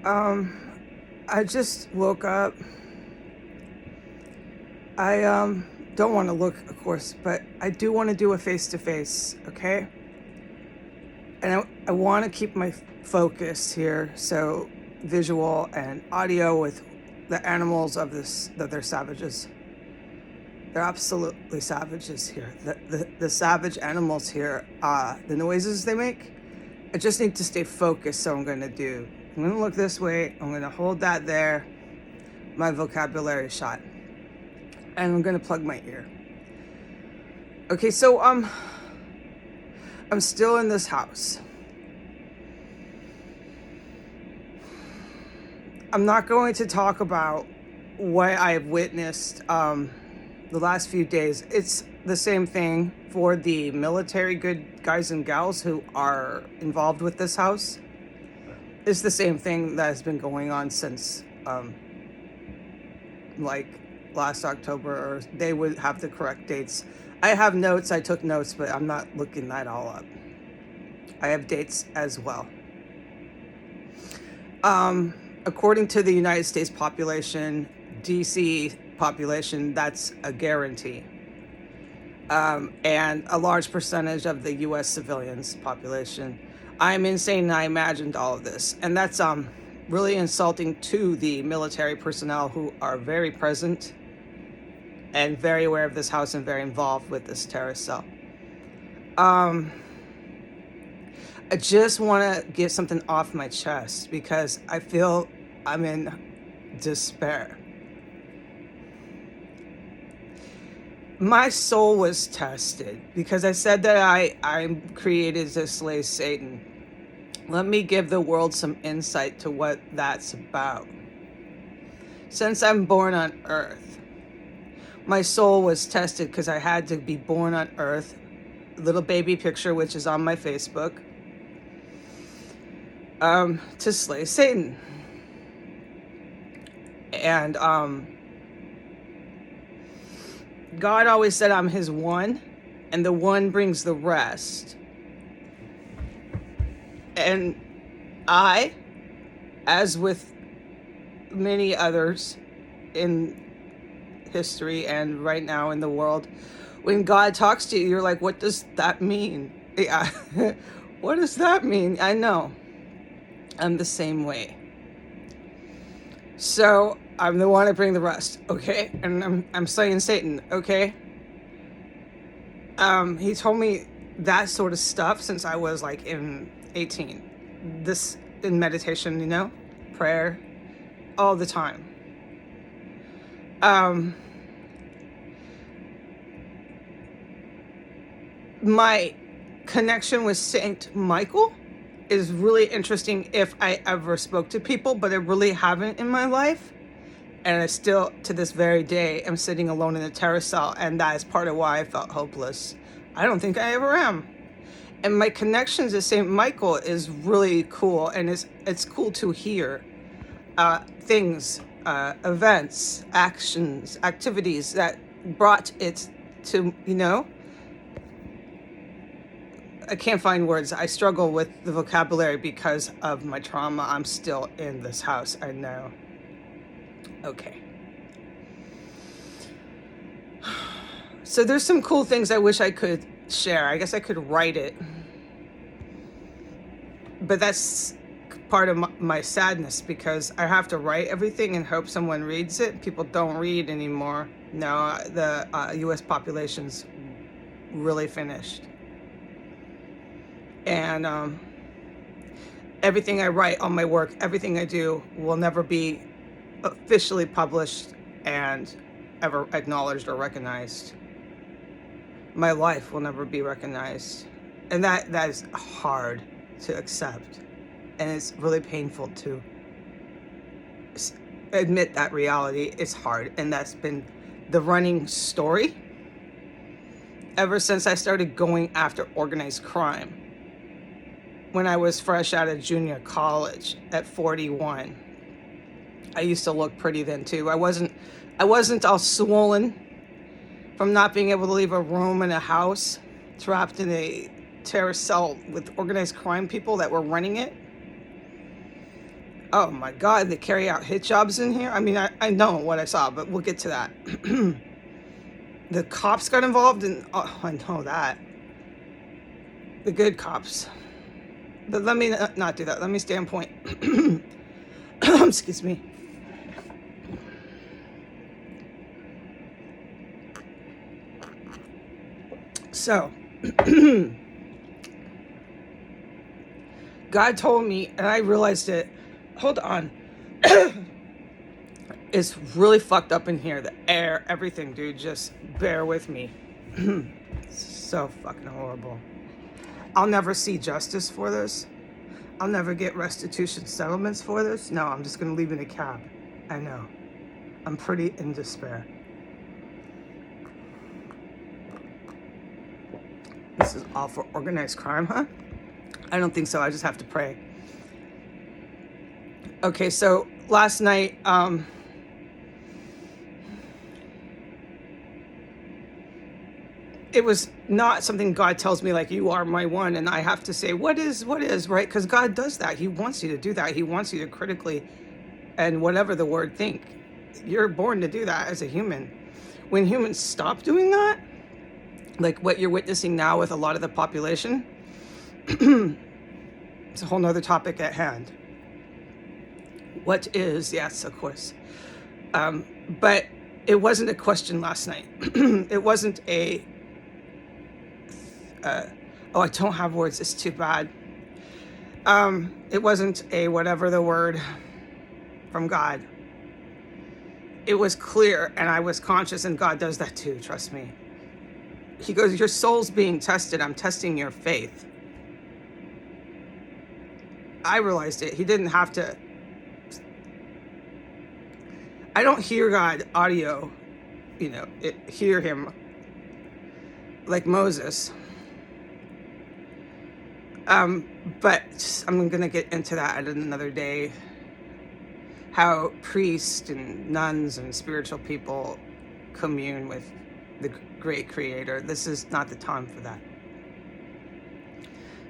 I just woke up. I don't want to look, of course, but I do want to do a face-to-face, okay? And I want to keep my focus here, so visual and audio with the animals of this, that they're savages. They're absolutely savages here. The savage animals here, the noises they make, I just need to stay focused, so I'm going to look this way, I'm going to hold that there, my vocabulary shot, and I'm going to plug my ear. Okay, so I'm still in this house. I'm not going to talk about what I've witnessed the last few days. It's the same thing for the military good guys and gals who are involved with this house. It's the same thing that has been going on since like last October, or they would have the correct dates. I have notes, I took notes, but I'm not looking that all up. I have dates as well. According to the United States population, DC population, that's a guarantee. And a large percentage of the US civilians population. I'm insane and I imagined all of this. And that's really insulting to the military personnel who are very present and very aware of this house and very involved with this terrorist cell. I just want to get something off my chest because I feel I'm in despair. My soul was tested because I said that I'm created to slay Satan. Let me give the world some insight to what that's about. Since I'm born on Earth, my soul was tested because I had to be born on Earth. Little baby picture, which is on my Facebook, to slay Satan. And God always said I'm his one, and the one brings the rest. And I, as with many others in history and right now in the world, when God talks to you, you're like, what does that mean? Yeah. What does that mean? I know. I'm the same way. So I'm the one to bring the rest, okay? And I'm slaying Satan, okay? He told me that sort of stuff since I was like in 18. This in meditation, you know, prayer, all the time. My connection with Saint Michael is really interesting if I ever spoke to people, but I really haven't in my life. And I still, to this very day, am sitting alone in a terror cell, and that is part of why I felt hopeless. I don't think I ever am. And my connections to Saint Michael is really cool, and it's cool to hear things, events, actions, activities that brought it to, you know, I can't find words. I struggle with the vocabulary because of my trauma. I'm still in this house, I know. Okay. So there's some cool things I wish I could share. I guess I could write it. But that's part of my sadness because I have to write everything and hope someone reads it. People don't read anymore. No, the US population's really finished. And everything I write on my work, everything I do will never be officially published and ever acknowledged or recognized. My life will never be recognized. And that is hard to accept. And it's really painful to admit that reality. It's hard. And that's been the running story ever since I started going after organized crime. When I was fresh out of junior college at 41. I used to look pretty then too. I wasn't all swollen from not being able to leave a room in a house, trapped in a terror cell with organized crime people that were running it. Oh my God, they carry out hit jobs in here? I mean, I know what I saw, but we'll get to that. The cops got involved and oh, I know that. The good cops. But let me not do that. Let me stay on point. Excuse me. So, God told me, and I realized it. Hold on. It's really fucked up in here. The air, everything, dude. Just bear with me. So fucking horrible. I'll never see justice for this. I'll never get restitution settlements for this. No, I'm just going to leave in a cab. I know. I'm pretty in despair. This is all for organized crime, huh? I don't think so. I just have to pray. Okay, so last night, it was not something God tells me like, you are my one, and I have to say, what is, right? Because God does that. He wants you to do that. He wants you to critically, and whatever the word, think. You're born to do that as a human. When humans stop doing that, like what you're witnessing now with a lot of the population, it's a whole nother topic at hand. What is, yes, of course. But it wasn't a question last night. It wasn't a, oh, I don't have words, it's too bad. It wasn't a whatever the word from God. It was clear, and I was conscious, and God does that too, trust me. He goes, your soul's being tested. I'm testing your faith. I realized it. He didn't have to. I don't hear God audio, hear him like Moses. But I'm going to get into that at another day. How priests and nuns and spiritual people commune with the great creator. This is not the time for that.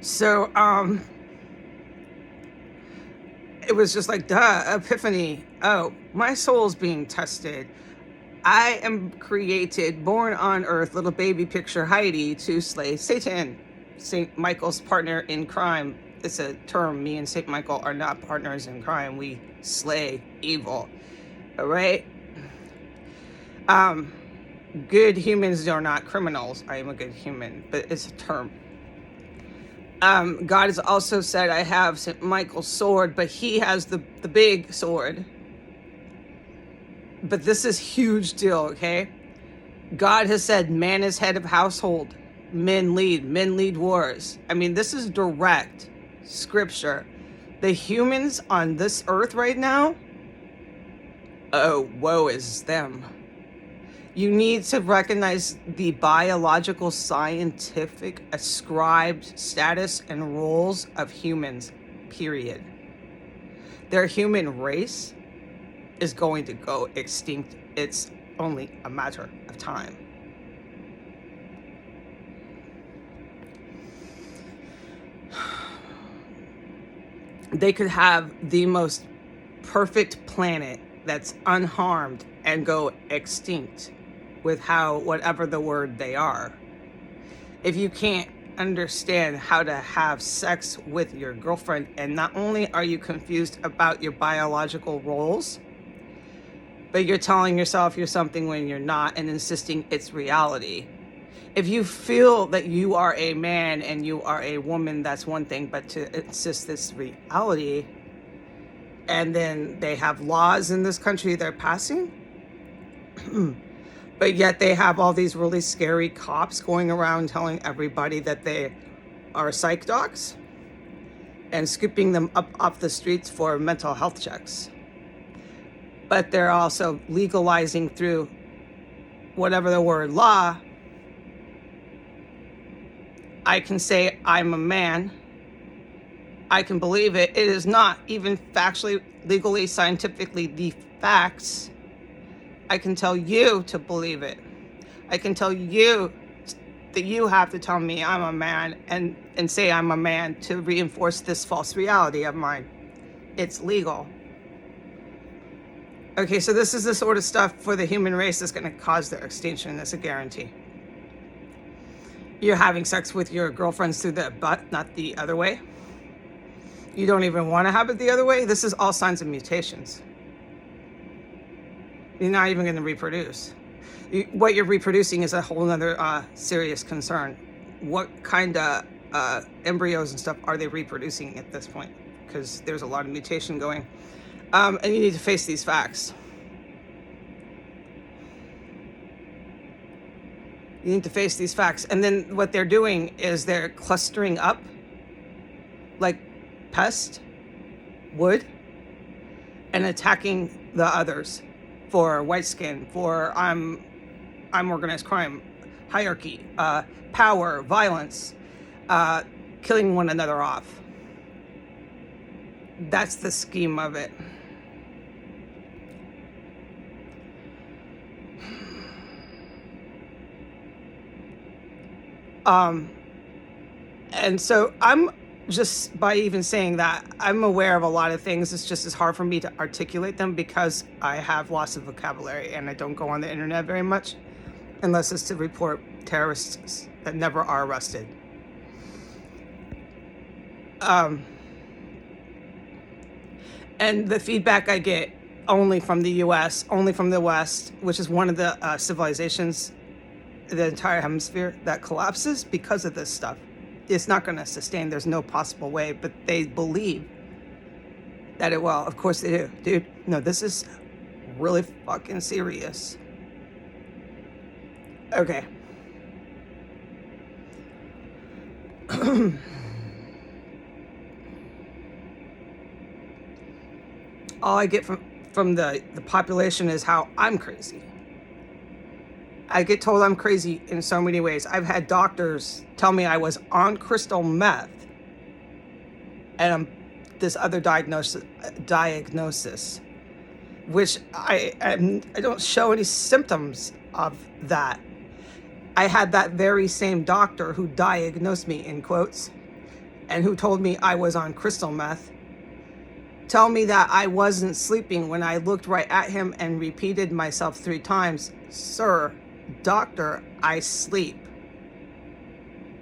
So, it was just like, duh, epiphany. Oh, my soul's being tested. I am created, born on earth, little baby picture Heidi, to slay Satan, St. Michael's partner in crime. It's a term. Me and St. Michael are not partners in crime. We slay evil. All right? Good humans are not criminals. I am a good human, but it's a term. God has also said, I have St. Michael's sword, but he has the big sword. But this is huge deal, okay? God has said, man is head of household. Men lead wars. I mean, this is direct scripture. The humans on this earth right now, oh, woe is them. You need to recognize the biological, scientific, ascribed status and roles of humans, period. Their human race is going to go extinct. It's only a matter of time. They could have the most perfect planet that's unharmed and go extinct with whatever the word they are. If you can't understand how to have sex with your girlfriend, and not only are you confused about your biological roles, but you're telling yourself you're something when you're not and insisting it's reality. If you feel that you are a man and you are a woman, that's one thing, but to insist this reality, and then they have laws in this country they're passing, but yet they have all these really scary cops going around telling everybody that they are psych docs and scooping them up off the streets for mental health checks. But they're also legalizing through whatever the word law. I can say I'm a man. I can believe it. It is not even factually, legally, scientifically the facts. I can tell you to believe it. I can tell you that you have to tell me I'm a man and say I'm a man to reinforce this false reality of mine. it's legal. Okay, so this is the sort of stuff for the human race that's going to cause their extinction. That's a guarantee. You're having sex with your girlfriends through the butt, not the other way. You don't even want to have it the other way. This is all signs of mutations. You're not even going to reproduce. What you're reproducing is a whole other serious concern. What kind of embryos and stuff are they reproducing at this point? Because there's a lot of mutation going. And you need to face these facts. You need to face these facts. And then what they're doing is they're clustering up like pest would and attacking the others for white skin, for I'm organized crime, hierarchy, power, violence, killing one another off. That's the scheme of it. And so I'm just, by even saying that, I'm aware of a lot of things. It's just as hard for me to articulate them because I have lots of vocabulary and I don't go on the internet very much unless it's to report terrorists that never are arrested. And the feedback I get only from the US, only from the West, which is one of the civilizations, the entire hemisphere that collapses because of this stuff. It's not going to sustain. There's no possible way, but they believe that it will. Of course they do. Dude, no, this is really fucking serious. Okay. All I get from the population is how I'm crazy. I get told I'm crazy in so many ways. I've had doctors tell me I was on crystal meth and this other diagnosis, which I don't show any symptoms of that. I had that very same doctor who diagnosed me, in quotes, and who told me I was on crystal meth, tell me that I wasn't sleeping when I looked right at him and repeated myself 3 times, "Sir, doctor, I sleep.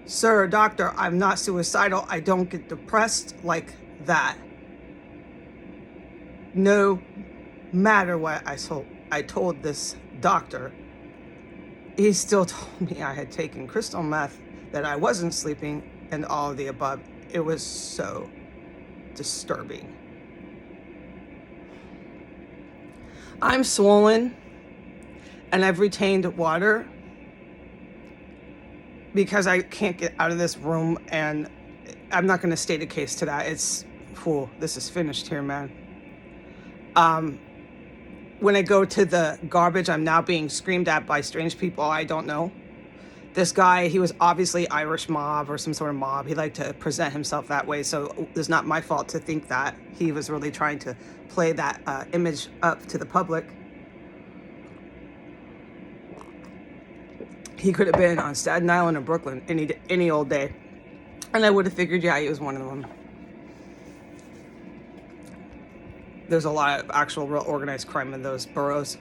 Sir, doctor, I'm not suicidal. I don't get depressed like that." No matter what I told this doctor, he still told me I had taken crystal meth, that I wasn't sleeping, and all of the above. It was so disturbing. I'm swollen and I've retained water because I can't get out of this room, and I'm not going to state a case to that. It's cool. This is finished here, man. When I go to the garbage, I'm now being screamed at by strange people I don't know. This guy, he was obviously Irish mob or some sort of mob. He liked to present himself that way, so it's not my fault to think that. He was really trying to play that image up to the public. He could have been on Staten Island or Brooklyn any old day, and I would have figured, yeah, he was one of them. There's a lot of actual real organized crime in those boroughs.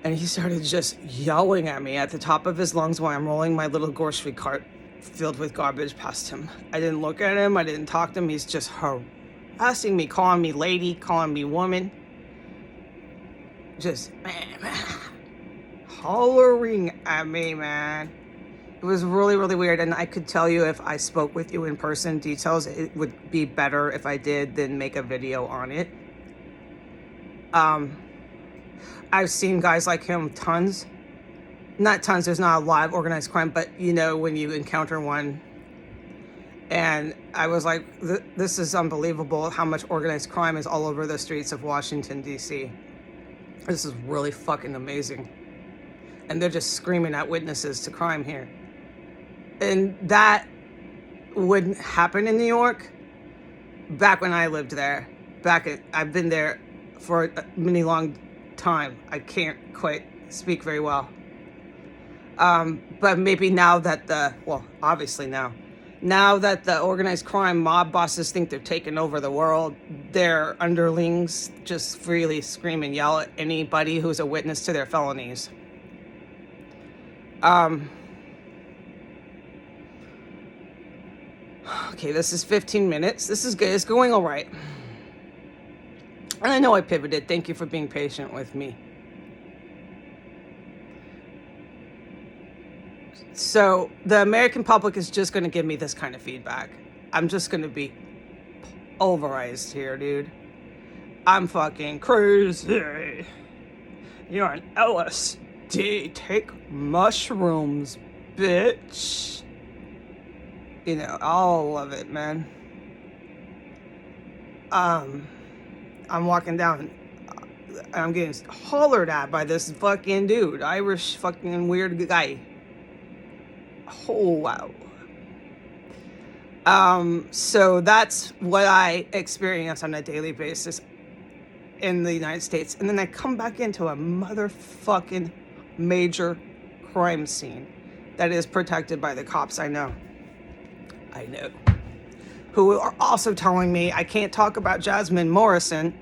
And he started just yelling at me at the top of his lungs while I'm rolling my little grocery cart filled with garbage past him. I didn't look at him. I didn't talk to him. He's just harassing me, calling me lady, calling me woman. Just, man, hollering at me, man. It was really, really weird. And I could tell you if I spoke with you in person, details, it would be better if I did than make a video on it. I've seen guys like him tons. Not tons, there's not a lot of organized crime, but you know, when you encounter one. And I was like, this is unbelievable how much organized crime is all over the streets of Washington, D.C. This is really fucking amazing. And they're just screaming at witnesses to crime here. And that wouldn't happen in New York back when I lived there. I've been there for a many long time. I can't quite speak very well. But maybe now that obviously now Now that the organized crime mob bosses think they're taking over the world, their underlings just freely scream and yell at anybody who's a witness to their felonies. Okay, this is 15 minutes. This is good. It's going all right. And I know I pivoted. Thank you for being patient with me. So the American public is just going to give me this kind of feedback. I'm just going to be pulverized here, dude. I'm fucking crazy. You're an LSD. Take mushrooms, bitch. You know, all of it, man. I'm walking down. I'm getting hollered at by this fucking dude. Irish fucking weird guy. Oh, wow. So that's what I experience on a daily basis in the United States. And then I come back into a motherfucking major crime scene that is protected by the cops. I know. Who are also telling me I can't talk about Jasmine Morrison,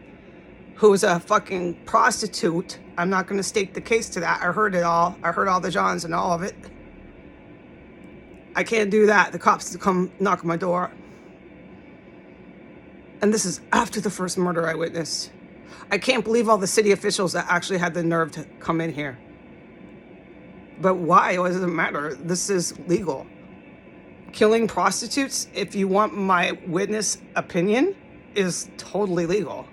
who's a fucking prostitute. I'm not going to stake the case to that. I heard it all. I heard all the Johns and all of it. I can't do that. The cops come knock on my door. And this is after the first murder I witnessed. I can't believe all the city officials that actually had the nerve to come in here. But why? What does it matter? This is legal. Killing prostitutes, if you want my witness opinion, is totally legal.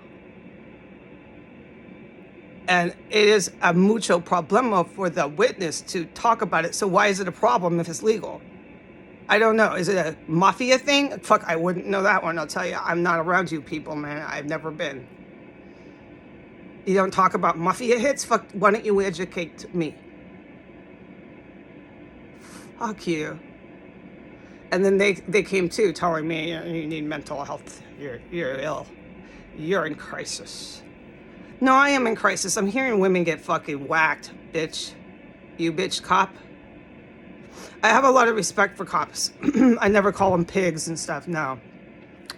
And it is a mucho problema for the witness to talk about it. So why is it a problem if it's legal? I don't know. Is it a mafia thing? Fuck, I wouldn't know that one. I'll tell you, I'm not around you people, man. I've never been. You don't talk about mafia hits? Fuck, why don't you educate me? Fuck you. And then they came too, telling me, you need mental health. You're ill. You're in crisis. No, I am in crisis. I'm hearing women get fucking whacked, bitch. You bitch cop. I have a lot of respect for cops. I never call them pigs and stuff. No.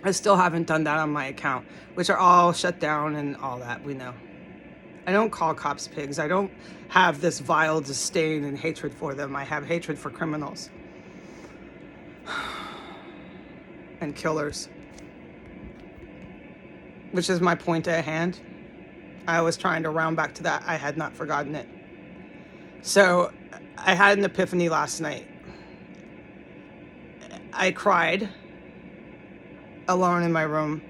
I still haven't done that on my account, which are all shut down and all that, we know. I don't call cops pigs. I don't have this vile disdain and hatred for them. I have hatred for criminals. And killers. Which is my point at hand. I was trying to round back to that. I had not forgotten it. So I had an epiphany last night. I cried alone in my room.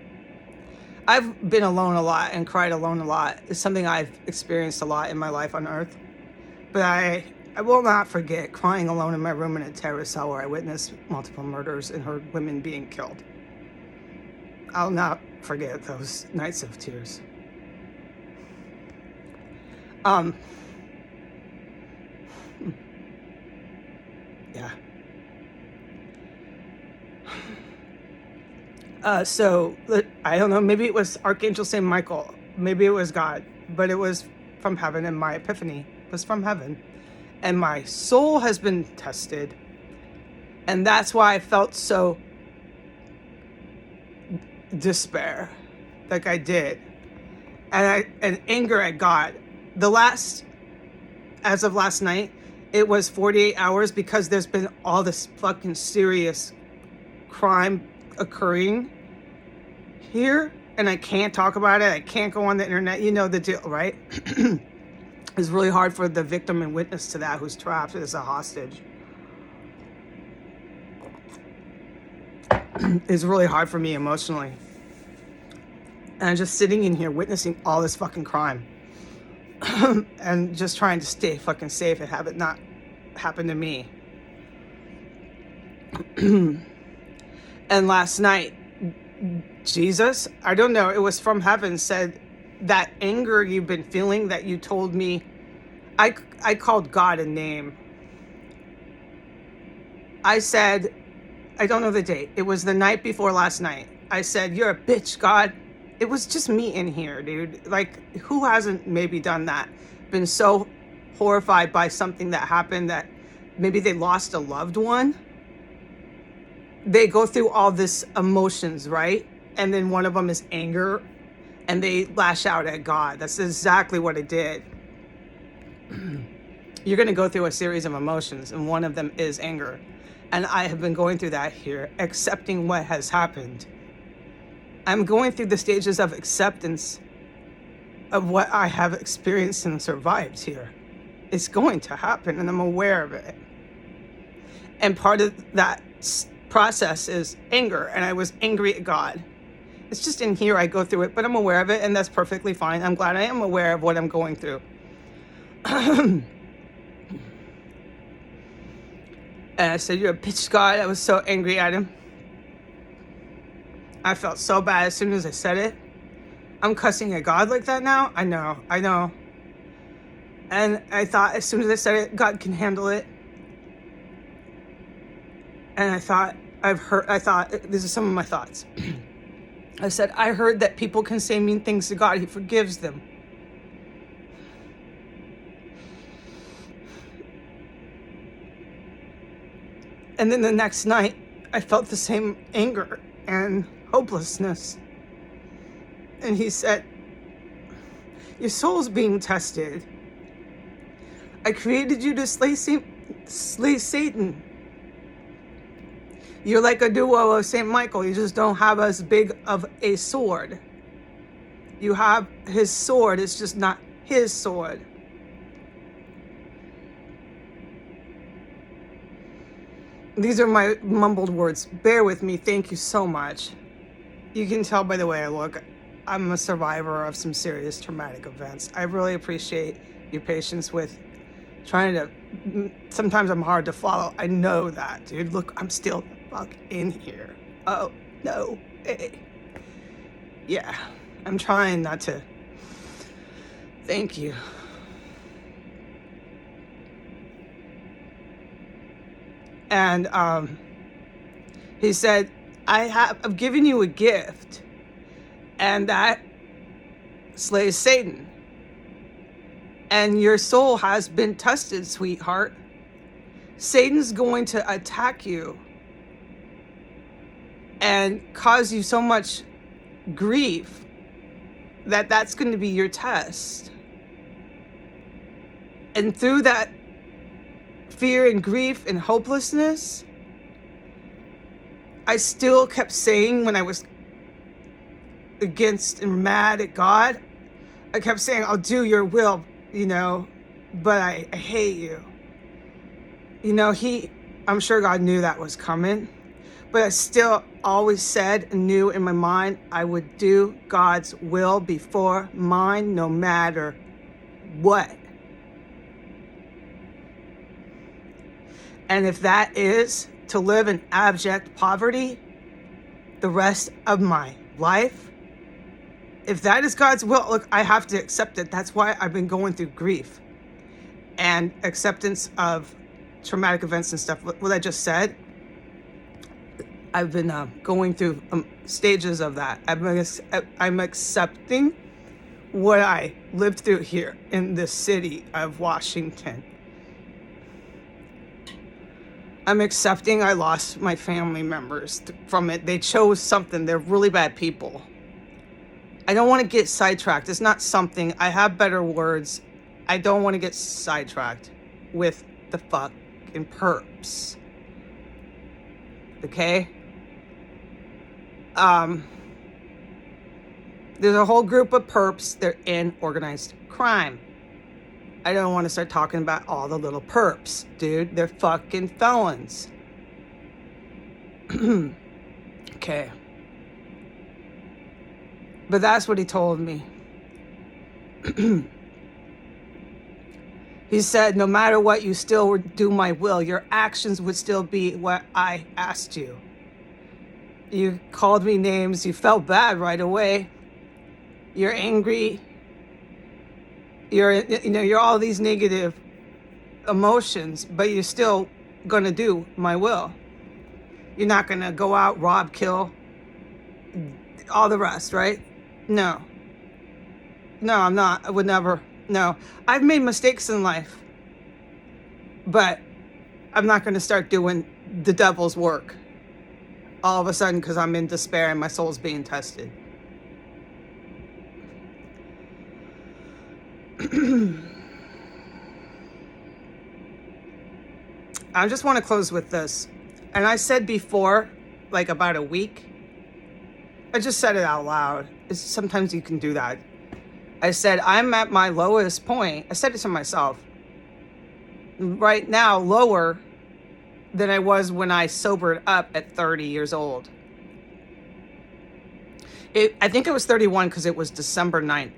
I've been alone a lot and cried alone a lot. It's something I've experienced a lot in my life on Earth. But I will not forget crying alone in my room in a terrorist cell where I witnessed multiple murders and heard women being killed. I'll not forget those nights of tears. Yeah. So, I don't know, maybe it was Archangel St. Michael. Maybe it was God. But it was from heaven, and my epiphany was from heaven. And my soul has been tested. And that's why I felt so despair, like I did. And anger at God. As of last night, it was 48 hours because there's been all this fucking serious crime occurring here. And I can't talk about it. I can't go on the internet. You know the deal, right? It's really hard for the victim and witness to that who's trapped as a hostage. It's really hard for me emotionally. And I'm just sitting in here witnessing all this fucking crime. And just trying to stay fucking safe and have it not happen to me. And last night, Jesus, I don't know, it was from heaven, said that anger you've been feeling that you told me, I called God a name. I said, I don't know the date. It was the night before last night. I said, you're a bitch, God. It was just me in here, dude. Like, who hasn't maybe done that? Been so horrified by something that happened that maybe they lost a loved one? they go through all this emotions, right? And then one of them is anger, and they lash out at God. That's exactly what it did. You're going to go through a series of emotions, and one of them is anger. And I have been going through that here, accepting what has happened. I'm going through the stages of acceptance of what I have experienced and survived here. It's going to happen, and I'm aware of it. And part of that process is anger, and I was angry at God. It's just in here I go through it, but I'm aware of it, and that's perfectly fine. I'm glad I am aware of what I'm going through. And I said, "You're a bitch, God." I was so angry at him. I felt so bad as soon as I said it. I'm cussing at God like that now? I know. And I thought as soon as I said it, God can handle it. And I thought, these are some of my thoughts. I said, I heard that people can say mean things to God. He forgives them. And then the next night, I felt the same anger and hopelessness. And he said, your soul's being tested. I created you to slay Satan. You're like a duo of St. Michael. You just don't have as big of a sword. You have his sword. It's just not his sword. These are my mumbled words. Bear with me. Thank you so much. You can tell by the way I look, I'm a survivor of some serious traumatic events. I really appreciate your patience with trying to, sometimes I'm hard to follow. I know that, dude. Look, I'm still the fuck in here. Oh, no. Hey. Yeah, I'm trying not to. Thank you. And he said, I've given you a gift, and that slays Satan. And your soul has been tested, sweetheart. Satan's going to attack you and cause you so much grief that that's going to be your test. And through that fear and grief and hopelessness, I still kept saying when I was against and mad at God, I kept saying, I'll do your will, but I hate you. I'm sure God knew that was coming, but I still always said and knew in my mind, I would do God's will before mine, no matter what. And if that is to live in abject poverty the rest of my life, if that is God's will, look, I have to accept it. That's why I've been going through grief and acceptance of traumatic events and stuff. What I just said, I've been going through stages of that. I'm accepting what I lived through here in the city of Washington. I'm accepting I lost my family members from it. They chose something. They're really bad people. I don't want to get sidetracked. It's not something. I have better words. I don't want to get sidetracked with the fucking perps. Okay? There's a whole group of perps. They're in organized crime. I don't want to start talking about all the little perps, dude. They're fucking felons. Okay. But that's what he told me. He said, no matter what, you still would do my will. Your actions would still be what I asked you. You called me names. You felt bad right away. You're angry. You're all these negative emotions, but you're still going to do my will. You're not going to go out, rob, kill, all the rest, right? No, I'm not. I would never. No, I've made mistakes in life, but I'm not going to start doing the devil's work. all of a sudden because I'm in despair and my soul's being tested. I just want to close with this. And I said before, like about a week, I just said it out loud. Sometimes you can do that. I said, I'm at my lowest point. I said it to myself. Right now, lower than I was when I sobered up at 30 years old. I think it was 31 because it was December 9th.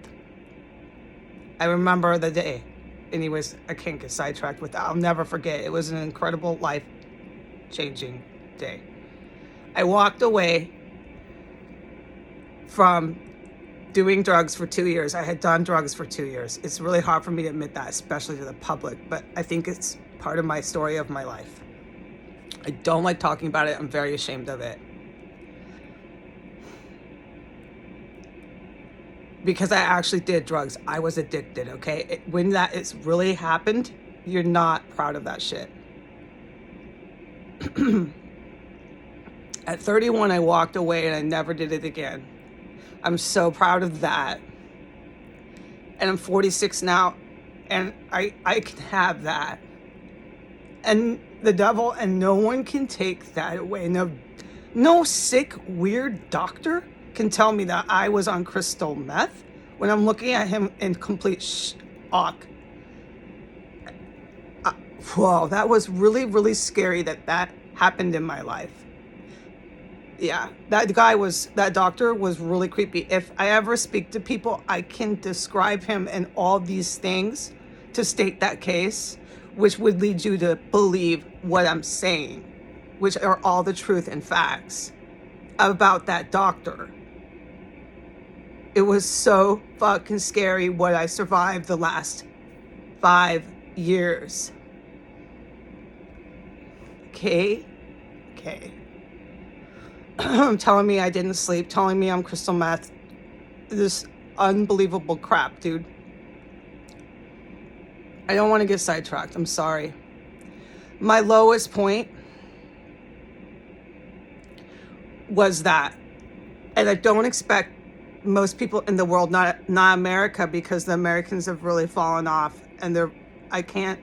I remember the day. Anyways, I can't get sidetracked with that. I'll never forget. It was an incredible, life-changing day. I walked away from doing drugs for 2 years. I had done drugs for 2 years. It's really hard for me to admit that, especially to the public, but I think it's part of my story of my life. I don't like talking about it. I'm very ashamed of it. Because I actually did drugs. I was addicted, okay? When it's really happened, you're not proud of that shit. At 31, I walked away and I never did it again. I'm so proud of that. And I'm 46 now, and I can have that. And the devil and no one can take that away. No sick, weird doctor can tell me that I was on crystal meth when I'm looking at him in complete shock. Whoa, that was really, really scary that happened in my life. Yeah, that doctor was really creepy. If I ever speak to people, I can describe him and all these things to state that case, which would lead you to believe what I'm saying, which are all the truth and facts about that doctor. It was so fucking scary what I survived the last 5 years. Okay. Telling me I didn't sleep, telling me I'm crystal meth. This unbelievable crap, dude. I don't want to get sidetracked. I'm sorry. My lowest point was that. And I don't expect most people in the world, not America, because the Americans have really fallen off and I can't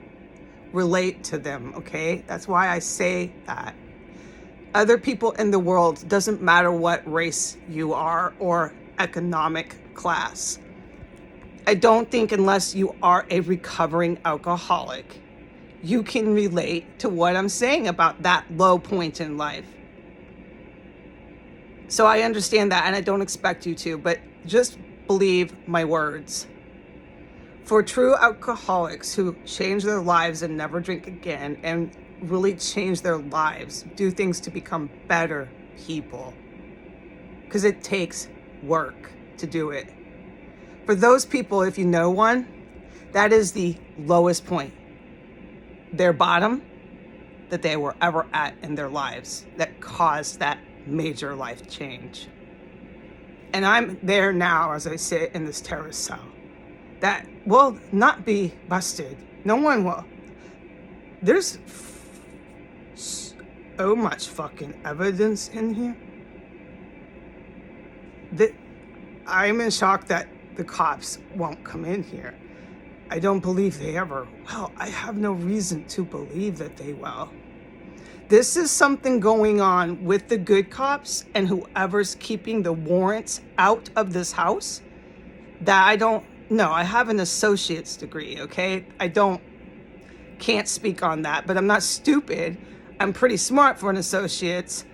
relate to them, okay? That's why I say that. Other people in the world, doesn't matter what race you are or economic class. I don't think unless you are a recovering alcoholic, you can relate to what I'm saying about that low point in life. So I understand that, and I don't expect you to, but just believe my words. For true alcoholics who change their lives and never drink again and really change their lives, do things to become better people, because it takes work to do it. For those people, if you know one, that is the lowest point, their bottom that they were ever at in their lives that caused that major life change. And I'm there now as I sit in this terrorist cell that will not be busted. No one will. There's so much fucking evidence in here that I'm in shock that the cops won't come in here. I don't believe they ever will. I have no reason to believe that they will. This is something going on with the good cops and whoever's keeping the warrants out of this house that I don't know. I have an associate's degree, okay? Can't speak on that, but I'm not stupid. I'm pretty smart for an associate's,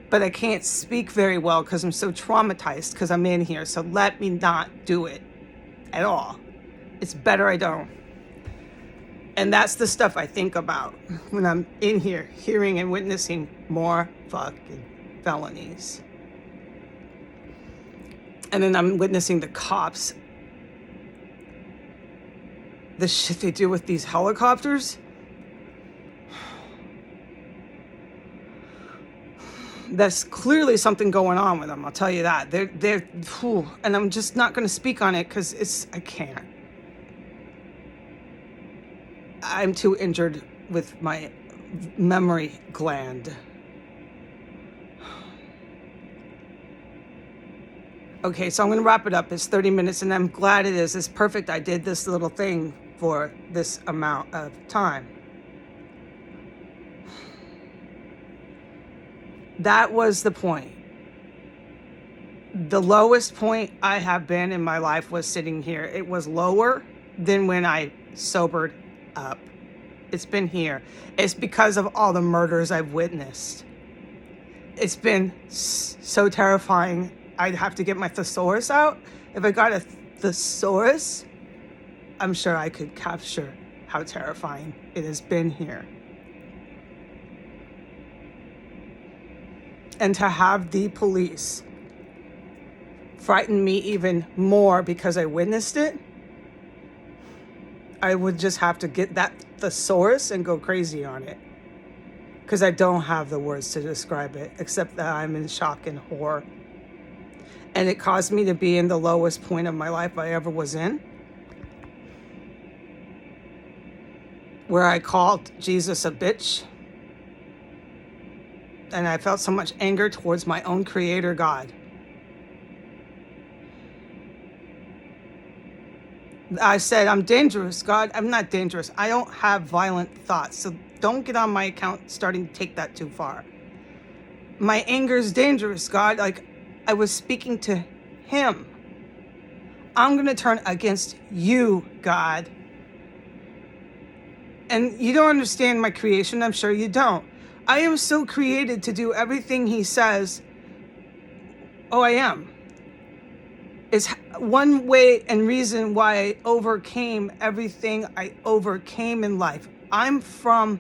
but I can't speak very well because I'm so traumatized because I'm in here. So let me not do it at all. It's better I don't. And that's the stuff I think about when I'm in here hearing and witnessing more fucking felonies. And then I'm witnessing the cops, the shit they do with these helicopters. There's clearly something going on with them, I'll tell you that. They're and I'm just not going to speak on it because I can't. I'm too injured with my memory gland. Okay, so I'm going to wrap it up. It's 30 minutes, and I'm glad it is. It's perfect. I did this little thing for this amount of time. That was the point. The lowest point I have been in my life was sitting here. It was lower than when I sobered up. It's been here. It's because of all the murders I've witnessed. It's been so terrifying. I'd have to get my thesaurus out. If I got a thesaurus, I'm sure I could capture how terrifying it has been here. And to have the police frighten me even more because I witnessed it, I would just have to get that thesaurus and go crazy on it. Because I don't have the words to describe it, except that I'm in shock and horror. And it caused me to be in the lowest point of my life I ever was in, where I called Jesus a bitch. And I felt so much anger towards my own creator, God. I said, I'm dangerous, God. I'm not dangerous. I don't have violent thoughts. So don't get on my account starting to take that too far. My anger is dangerous, God. Like, I was speaking to him. I'm going to turn against you, God. And you don't understand my creation. I'm sure you don't. I am so created to do everything he says. Oh, I am. It's one way and reason why I overcame everything I overcame in life. I'm from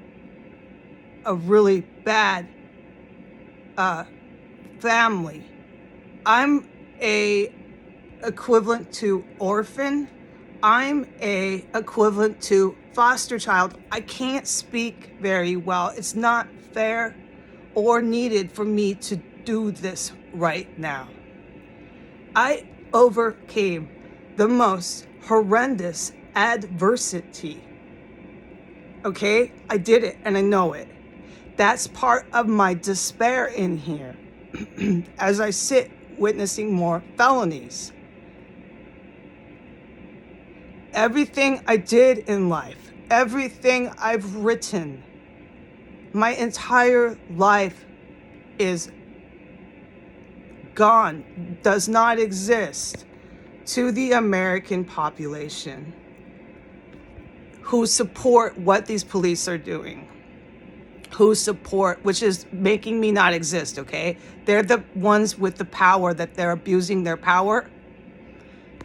a really bad family. I'm a equivalent to orphan. I'm a equivalent to foster child. I can't speak very well. It's not fair or needed for me to do this right now. I overcame the most horrendous adversity. Okay? I did it and I know it. That's part of my despair in here as I sit witnessing more felonies. Everything I did in life, everything I've written, my entire life is gone, does not exist to the American population who support what these police are doing, who support, which is making me not exist, okay? They're the ones with the power that they're abusing their power.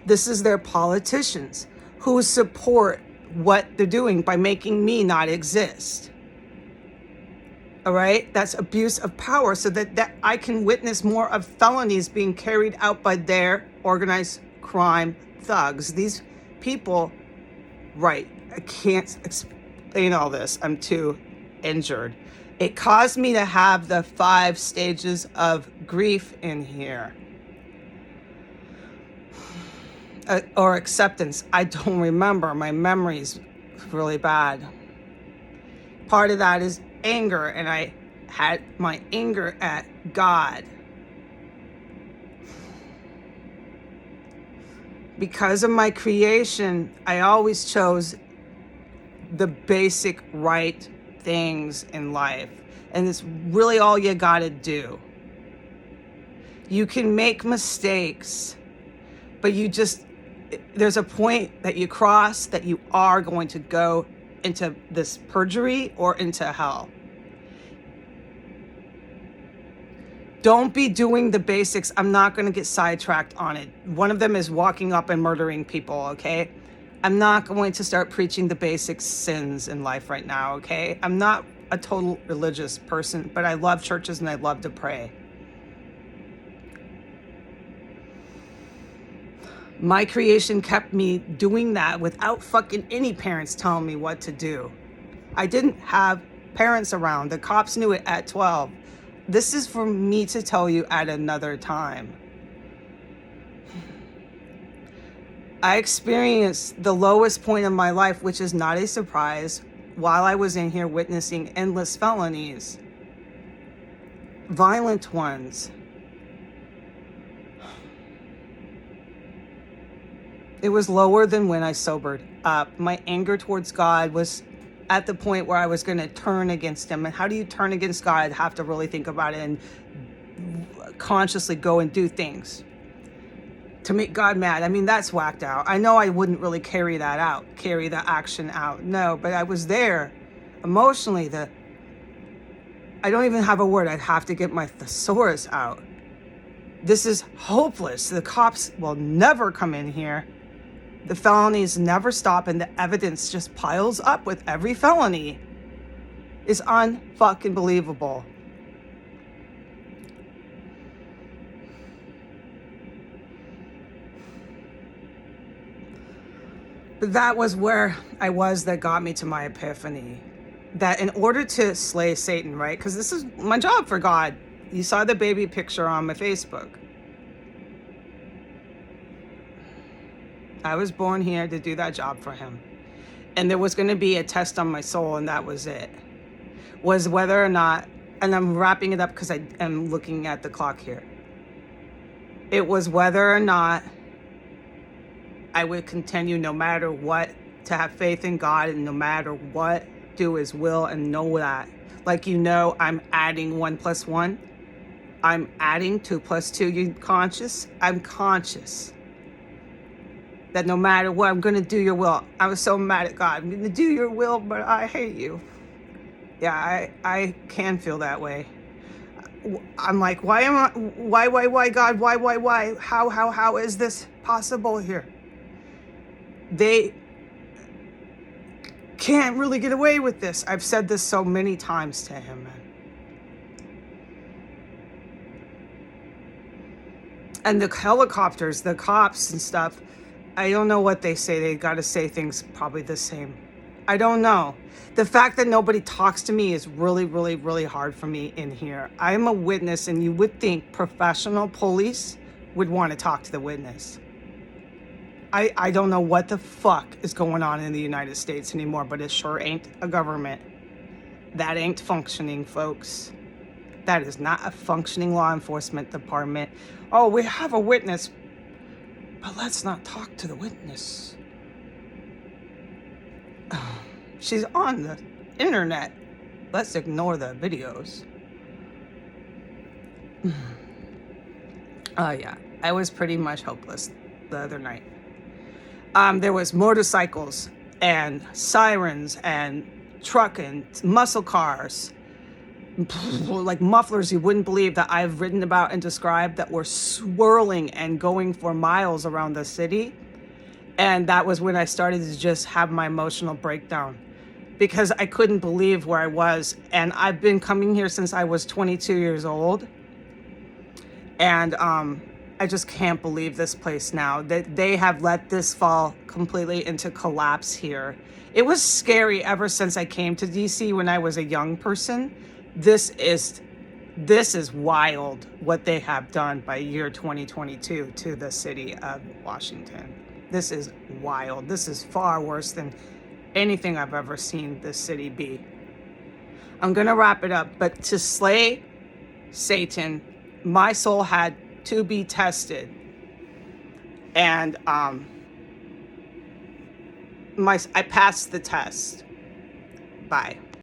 This is their politicians who support what they're doing by making me not exist. All right, that's abuse of power, so that I can witness more of felonies being carried out by their organized crime thugs. These people, right, I can't explain all this. I'm too injured. It caused me to have the 5 stages of grief in here. Or acceptance. I don't remember. My memory's really bad. Part of that is anger, and I had my anger at God. Because of my creation, I always chose the basic right things in life. And it's really all you gotta do. You can make mistakes, but there's a point that you cross that you are going to go into this perjury or into hell. Don't be doing the basics. I'm not going to get sidetracked on it. One of them is walking up and murdering people, okay? I'm not going to start preaching the basic sins in life right now, okay? I'm not a total religious person, but I love churches and I love to pray. My creation kept me doing that without fucking any parents telling me what to do. I didn't have parents around. The cops knew it at 12. This is for me to tell you at another time. I experienced the lowest point of my life, which is not a surprise, while I was in here witnessing endless felonies. Violent ones. It was lower than when I sobered up. My anger towards God was at the point where I was going to turn against him. And how do you turn against God? I'd have to really think about it and consciously go and do things to make God mad. I mean, that's whacked out. I know I wouldn't really carry the action out. No, but I was there emotionally. I don't even have a word. I'd have to get my thesaurus out. This is hopeless. The cops will never come in here. The felonies never stop, and the evidence just piles up with every felony. It's unfucking believable. But that was where I was that got me to my epiphany. That in order to slay Satan, right? Because this is my job for God. You saw the baby picture on my Facebook. I was born here to do that job for him. And there was going to be a test on my soul, and that was it. Was whether or not, and I'm wrapping it up because I am looking at the clock here. It was whether or not I would continue no matter what to have faith in God, and no matter what, do his will and know that. Like, I'm adding 1 + 1. I'm adding 2 + 2. You conscious? I'm conscious. That no matter what, I'm going to do your will. I was so mad at God. I'm going to do your will, but I hate you. Yeah, I can feel that way. I'm like, why, God? Why? How is this possible here? They can't really get away with this. I've said this so many times to him, man. And the helicopters, the cops and stuff, I don't know what they say. They got to say things probably the same. I don't know. The fact that nobody talks to me is really, really, really hard for me in here. I'm a witness, and you would think professional police would want to talk to the witness. I don't know what the fuck is going on in the United States anymore, but it sure ain't a government. That ain't functioning, folks. That is not a functioning law enforcement department. Oh, we have a witness, but let's not talk to the witness. She's on the internet. Let's ignore the videos. Oh yeah, I was pretty much hopeless the other night. There was motorcycles and sirens and truck and muscle cars, like mufflers you wouldn't believe that I've written about and described, that were swirling and going for miles around the city. And that was when I started to just have my emotional breakdown, because I couldn't believe where I was. And I've been coming here since I was 22 years old. And I just can't believe this place now. That they have let this fall completely into collapse here. It was scary ever since I came to DC when I was a young person. This is wild what they have done by year 2022 to the city of Washington. This is wild. This is far worse than anything I've ever seen this city be. I'm going to wrap it up, but to slay Satan, my soul had to be tested. And I passed the test. Bye.